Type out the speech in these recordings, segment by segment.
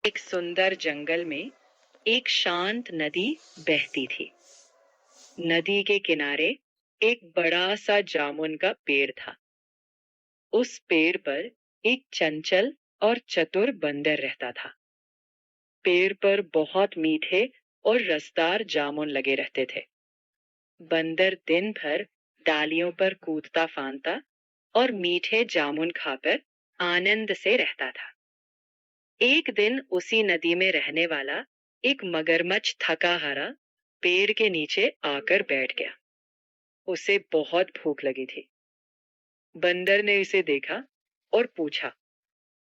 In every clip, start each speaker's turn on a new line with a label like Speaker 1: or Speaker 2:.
Speaker 1: एक सुंदर जंगल में एक शांत नदी बहती थी। नदी के किनारे एक बड़ा सा जामुन का पेड़ था। उस पेड़ पर एक चंचल और चतुर बंदर रहता था। पेड़ पर बहुत मीठे और रसदार जामुन लगे रहते थे। बंदर दिन भर डालियों पर कूदता फांदता और मीठे जामुन खाकर आनंद से रहता था। एक दिन उसी नदी में रहने वाला एक मगरमच्छ थका हारा पेड़ के नीचे आकर बैठ गया। उसे बहुत भूख लगी थी। बंदर ने इसे देखा और पूछा,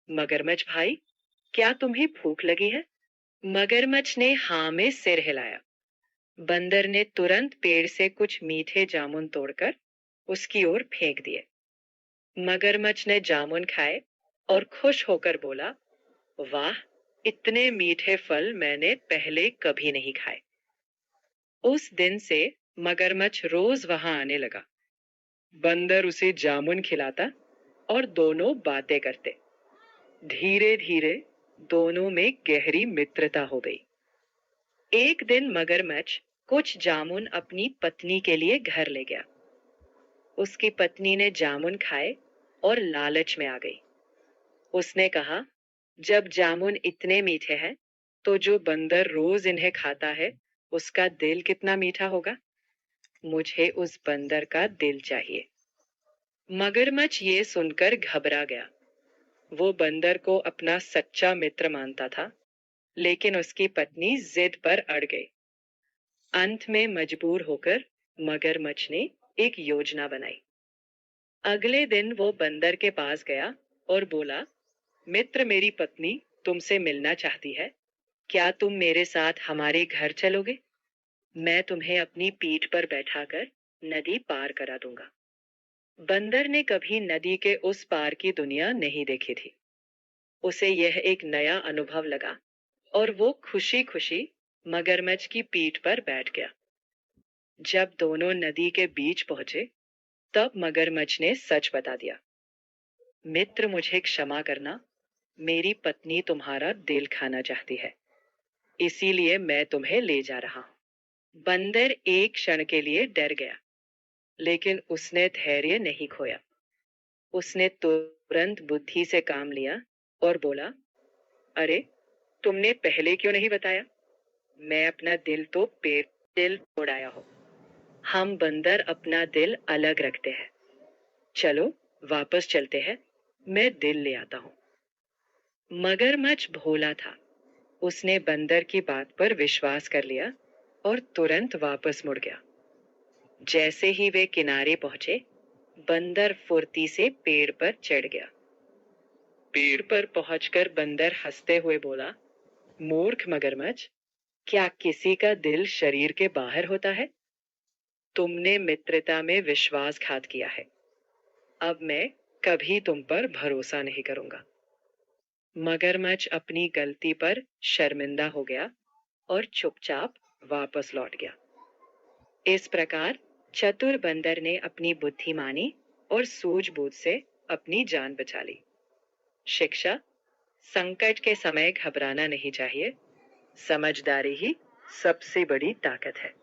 Speaker 1: मगरमच्छ भाई, क्या तुम्हें भूख लगी है? मगरमच्छ ने हाँ में सिर हिलाया। बंदर ने तुरंत पेड़ से कुछ मीठे जामुन तोड़कर उसकी ओर फेंक दिए। मगरमच्छ ने जामुन खाए और खुश होकर बोला, वाह, इतने मीठे फल मैंने पहले कभी नहीं खाए। उस दिन से मगरमच्छ रोज वहां आने लगा। बंदर उसे जामुन खिलाता और दोनों बातें करते। धीरे धीरे दोनों में गहरी मित्रता हो गई। एक दिन मगरमच्छ कुछ जामुन अपनी पत्नी के लिए घर ले गया। उसकी पत्नी ने जामुन खाए और लालच में आ गई। उसने कहा, जब जामुन इतने मीठे हैं, तो जो बंदर रोज इन्हें खाता है, उसका दिल कितना मीठा होगा। मुझे उस बंदर का दिल चाहिए। मगरमच्छ ये सुनकर घबरा गया। वो बंदर को अपना सच्चा मित्र मानता था, लेकिन उसकी पत्नी जिद पर अड़ गई। अंत में मजबूर होकर मगरमच्छ ने एक योजना बनाई। अगले दिन वो बंदर के पास गया और बोला, मित्र, मेरी पत्नी तुमसे मिलना चाहती है। क्या तुम मेरे साथ हमारे घर चलोगे? मैं तुम्हें अपनी पीठ पर बैठाकर नदी पार करा दूंगा। बंदर ने कभी नदी के उस पार की दुनिया नहीं देखी थी। उसे यह एक नया अनुभव लगा और वो खुशी खुशी मगरमच्छ की पीठ पर बैठ गया। जब दोनों नदी के बीच पहुंचे, तब मगरमच्छ ने सच बता दिया। मित्र, मुझे क्षमा करना, मेरी पत्नी तुम्हारा दिल खाना चाहती है, इसीलिए मैं तुम्हें ले जा रहा हूं। बंदर एक क्षण के लिए डर गया, लेकिन उसने धैर्य नहीं खोया। उसने तुरंत बुद्धि से काम लिया और बोला, अरे, तुमने पहले क्यों नहीं बताया? मैं अपना दिल तो दिल तोड़ाया हो। हम बंदर अपना दिल अलग रखते हैं। चलो वापस चलते हैं, मैं दिल ले आता हूं। मगरमच्छ भोला था। उसने बंदर की बात पर विश्वास कर लिया और तुरंत वापस मुड़ गया। जैसे ही वे किनारे पहुंचे, बंदर फुर्ती से पेड़ पर चढ़ गया। पेड़ पर पहुंचकर बंदर हंसते हुए बोला, मूर्ख मगरमच्छ, क्या किसी का दिल शरीर के बाहर होता है? तुमने मित्रता में विश्वासघात किया है। अब मैं कभी तुम पर भरोसा नहीं करूंगा। मगरमच्छ अपनी गलती पर शर्मिंदा हो गया और चुपचाप वापस लौट गया। इस प्रकार चतुर बंदर ने अपनी बुद्धि मानी और सूझबूझ से अपनी जान बचा ली। शिक्षा: संकट के समय घबराना नहीं चाहिए। समझदारी ही सबसे बड़ी ताकत है।